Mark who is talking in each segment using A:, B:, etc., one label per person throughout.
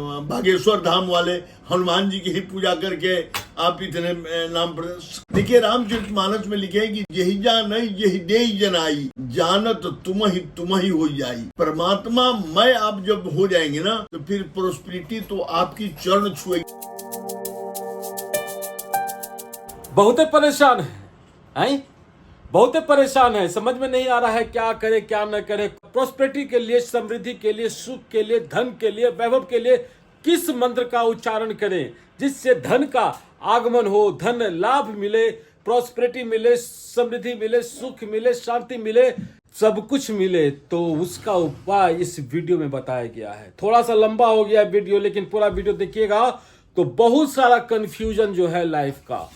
A: बागेश्वर धाम वाले हनुमान जी की ही पूजा करके आप इतने नाम पर। देखिए रामचरितमानस में लिखे कि यही जान यही दे जनाई, जानत तुम ही हो जाई। परमात्मा मैं आप जब हो जाएंगे ना तो फिर प्रोस्पेरिटी तो आपकी चरण छुएगी।
B: बहुते परेशान हैं? बहुते परेशान है, समझ में नहीं आ रहा है क्या करे क्या न करे। प्रोस्पेरिटी के लिए, समृद्धि के लिए, सुख के लिए, धन के लिए, वैभव के लिए किस मंत्र का उच्चारण करें जिससे धन का आगमन हो, धन लाभ मिले, प्रोस्पेरिटी मिले, समृद्धि मिले, सुख मिले, शांति मिले, सब कुछ मिले। तो उसका उपाय इस वीडियो में बताया गया है। थोड़ा सा लंबा हो गया वीडियो, लेकिन पूरा वीडियो देखिएगा तो बहुत सारा कंफ्यूजन जो है लाइफ का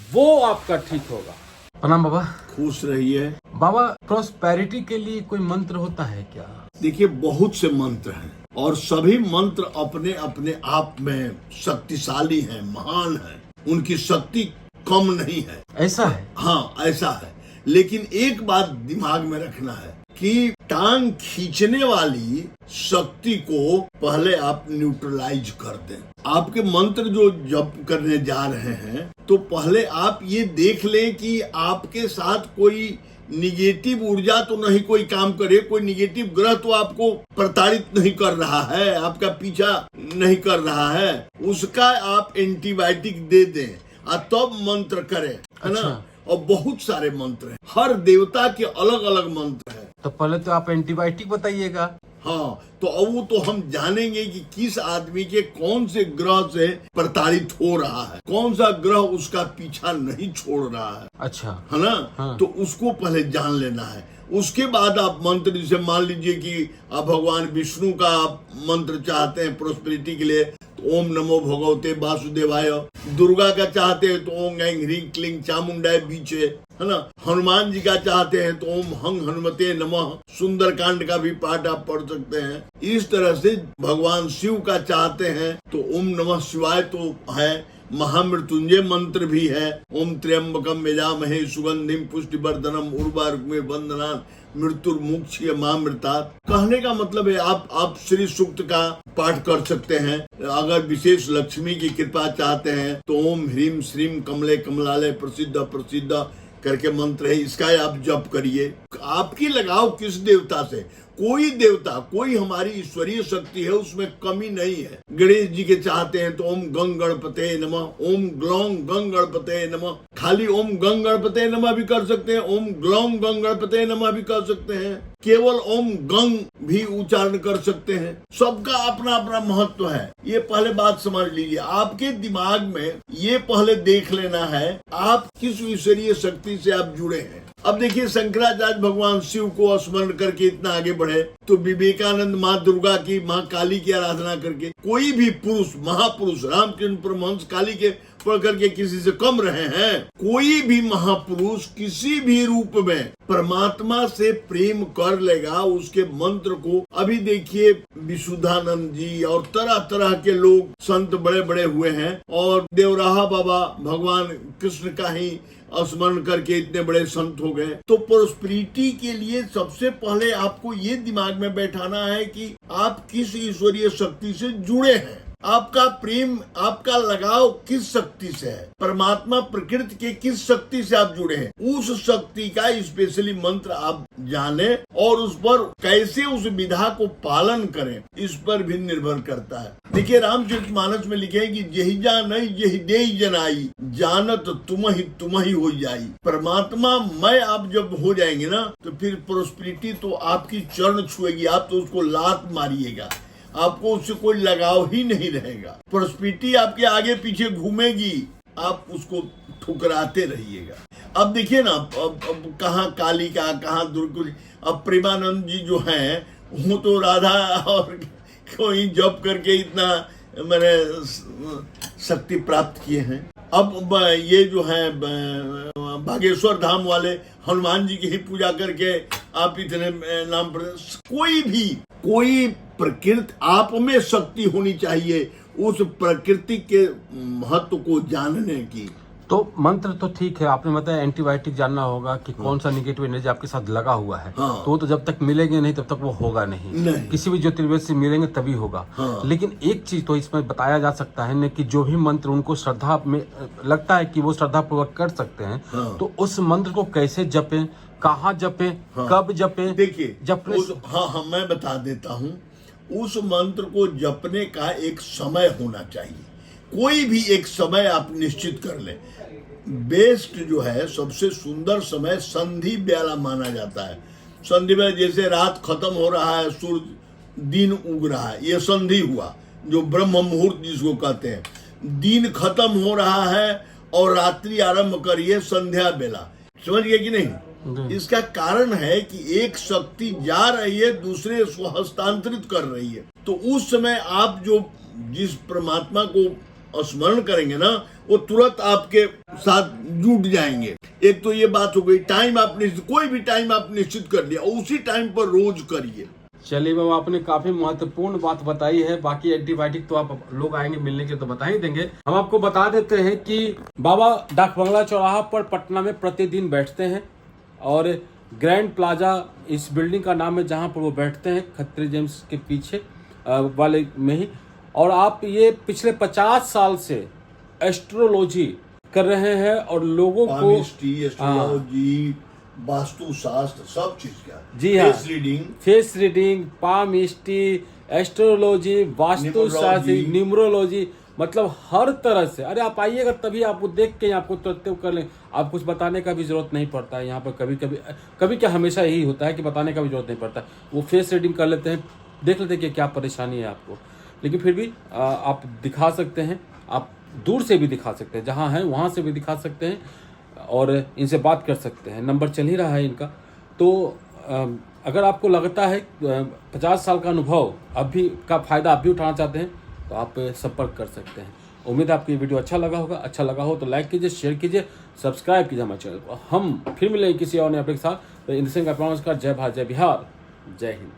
B: वो आपका ठीक होगा। प्रणाम बाबा।
A: खुश रहिए
B: बाबा। प्रोस्पेरिटी के लिए कोई मंत्र होता है क्या?
A: देखिए बहुत से मंत्र हैं और सभी मंत्र अपने अपने आप में शक्तिशाली हैं, महान हैं, उनकी शक्ति कम नहीं है।
B: ऐसा है?
A: हाँ ऐसा है, लेकिन एक बात दिमाग में रखना है कि टांग खींचने वाली शक्ति को पहले आप न्यूट्रलाइज कर दें। आपके मंत्र जो जप करने जा रहे हैं तो पहले आप ये देख लें कि आपके साथ कोई निगेटिव ऊर्जा तो नहीं कोई काम करे, कोई निगेटिव ग्रह तो आपको प्रताड़ित नहीं कर रहा है, आपका पीछा नहीं कर रहा है, उसका आप एंटीबायोटिक दे दें और तब मंत्र करें, है ना। और बहुत सारे मंत्र हैं, हर देवता के अलग अलग मंत्र हैं।
B: तो पहले तो आप एंटीबायोटिक बताइएगा।
A: हाँ तो अब वो तो हम जानेंगे कि किस आदमी के कौन से ग्रह से प्रताड़ित हो रहा है, कौन सा ग्रह उसका पीछा नहीं छोड़ रहा है।
B: अच्छा,
A: है ना।
B: हाँ।
A: तो उसको पहले जान लेना है, उसके बाद आप मंत्र, जैसे मान लीजिए कि आप भगवान विष्णु का आप मंत्र चाहते हैं प्रोस्पेरिटी के लिए तो ओम नमो भगवते वासुदेवाय। दुर्गा का चाहते हैं तो ओम ऐं ह्रीं क्लीं चामुंडाय बीचे, है ना। हनुमान जी का चाहते हैं तो ओम हंग हनुमते नमः। सुंदरकांड का भी पाठ आप पढ़ सकते हैं। इस तरह से भगवान शिव का चाहते हैं तो ओम नमः शिवाय तो है, महामृत्युंजय मंत्र भी है, ओम त्र्यंबकम यजामहे सुगंधिम पुष्टिवर्धनम उर्वारुकमेव बंधनान् मृत्युर्मुक्षीयमामृतात्। कहने का मतलब है आप श्री सूक्त का पाठ कर सकते हैं। अगर विशेष लक्ष्मी की कृपा चाहते हैं तो ओम ह्रीम श्रीम कमले कमलालय प्रसिद्ध प्रसिद्ध करके मंत्र है, इसका आप जप करिए। आपकी लगाव किस देवता से, कोई देवता, कोई हमारी ईश्वरीय शक्ति है उसमें कमी नहीं है। गणेश जी के चाहते हैं तो ओम गंग गणपते नमः, ओम ग्लौं गंग गणपते नमः। खाली ओम गंग गणपते नमः भी कर सकते हैं, ओम ग्लौं गंग गणपते नमः भी कर सकते हैं, केवल ओम गंग भी उच्चारण कर सकते हैं। सबका अपना अपना महत्व है, ये पहले बात समझ लीजिए। आपके दिमाग में ये पहले देख लेना है आप किस ईश्वरीय शक्ति से आप जुड़े हैं। अब देखिए शंकराचार्य भगवान शिव को स्मरण करके इतना आगे बढ़े तो विवेकानंद माँ दुर्गा की, माँ काली की आराधना करके, कोई भी पुरुष, महापुरुष रामकृष्ण परमहंस काली के पढ़ करके किसी से कम रहे हैं। कोई भी महापुरुष किसी भी रूप में परमात्मा से प्रेम कर लेगा, उसके मंत्र को। अभी देखिए विशुद्धानंद जी और तरह तरह के लोग संत बड़े बड़े हुए हैं और देवराहा बाबा भगवान कृष्ण का ही स्मरण करके इतने बड़े संत हो गए। तो प्रोस्पेरिटी के लिए सबसे पहले आपको ये दिमाग में बैठाना है कि आप किस ईश्वरीय शक्ति से जुड़े हैं, आपका प्रेम, आपका लगाव किस शक्ति से है, परमात्मा प्रकृति के किस शक्ति से आप जुड़े हैं, उस शक्ति का स्पेशली मंत्र आप जाने और उस पर कैसे उस विधा को पालन करें, इस पर भी निर्भर करता है। देखिए रामचरितमानस में लिखे कि यही जान यही दे जनाई, जानत तुम ही हो जाई। परमात्मा मैं आप जब हो जाएंगे ना तो फिर प्रोस्पेरिटी तो आपकी चरण छुएगी, आप तो उसको लात मारिएगा, आपको उससे कोई लगाव ही नहीं रहेगा। प्रोस्पेरिटी आपके आगे पीछे घूमेगी, आप उसको ठुकराते रहिएगा। अब देखिए ना, अब कहाँ काली का, कहाँ दुर्गा। अब प्रेमानंद जी जो हैं वो तो राधा और कोई जप करके इतना मैंने शक्ति प्राप्त किए हैं। अब ये जो है बागेश्वर धाम वाले हनुमान जी की ही पूजा करके आप इतने नाम पर। कोई प्रकृति आप में शक्ति होनी चाहिए उस प्रकृति के महत्व को जानने की।
B: तो मंत्र तो ठीक है, आपने बताया एंटीबायोटिक जानना होगा कि कौन सा निगेटिव एनर्जी आपके साथ लगा हुआ है।
A: हाँ।
B: तो जब तक मिलेंगे नहीं तब तक वो होगा नहीं। किसी भी ज्योतिर्वेद से मिलेंगे तभी होगा।
A: हाँ।
B: लेकिन एक चीज तो इसमें बताया जा सकता है न कि जो भी मंत्र उनको श्रद्धा में लगता है कि वो श्रद्धा पूर्वक कर सकते हैं,
A: हाँ।
B: तो उस मंत्र को कैसे जपें, कहाँ जपें, कब जपें?
A: देखिए
B: जपने
A: हाँ मैं बता देता हूँ। उस मंत्र को जपने का एक समय होना चाहिए। कोई भी एक समय आप निश्चित कर लें। बेस्ट जो है, सबसे सुंदर समय संधि बेला माना जाता है। संधि बेला जैसे रात खत्म हो रहा है, सूर्य दिन उग रहा है, ये संधि हुआ, जो ब्रह्म मुहूर्त जिसको कहते हैं। दिन खत्म हो रहा है और रात्रि आरंभ करिए, संध्या बेला। समझ गए कि नहीं? इसका कारण है कि एक शक्ति जा रही है, दूसरे को हस्तांतरित कर रही है। तो उस समय आप जो जिस परमात्मा को स्मरण करेंगे ना, वो तुरंत आपके साथ जुट जाएंगे। एक तो ये बात हो गई। टाइम आप निश्चित, कोई भी टाइम आप निश्चित कर लिया, उसी टाइम पर रोज करिए।
B: चलिए बाबा, आपने काफी महत्वपूर्ण बात बताई है। बाकी एंटीबायोटिक तो आप लोग आएंगे मिलने के तो बता ही देंगे। हम आपको बता देते हैं कि बाबा डाक बंगला चौराहा पर पटना में प्रतिदिन बैठते हैं और ग्रैंड प्लाजा इस बिल्डिंग का नाम है जहां पर वो बैठते हैं, खत्री जेम्स के पीछे वाले में ही। और आप ये पिछले 50 साल से एस्ट्रोलॉजी कर रहे हैं और लोगों को
A: एस्ट्रोलॉजी, वास्तु शास्त्र, सब चीज का।
B: जी हाँ,
A: face
B: reading, palmistry, astrology, vastu शास्त्र, न्यूमरोलॉजी, मतलब हर तरह से। अरे आप आइएगा तभी आपको देख के आपको तुरंत कर लें। आप कुछ बताने का भी जरूरत नहीं पड़ता है यहाँ पर। कभी क्या हमेशा यही होता है कि बताने का भी जरूरत नहीं पड़ता। वो फेस रीडिंग कर लेते हैं, देख लेते हैं कि क्या परेशानी है आपको। लेकिन फिर भी आप दिखा सकते हैं, आप दूर से भी दिखा सकते हैं, जहाँ हैं वहाँ से भी दिखा सकते हैं और इनसे बात कर सकते हैं। नंबर चल ही रहा है इनका। तो अगर आपको लगता है 50 साल का अनुभव अभी का फ़ायदा आप भी उठाना चाहते हैं तो आप संपर्क कर सकते हैं। उम्मीद है आपको ये वीडियो अच्छा लगा होगा। अच्छा लगा हो तो लाइक कीजिए, शेयर कीजिए, सब्सक्राइब कीजिए हमारे चैनल को। हम फिर मिलेंगे किसी और नए अपने के साथ। तो इन सिंह का नमस्कार। जय भारत, जय बिहार, जय हिंद।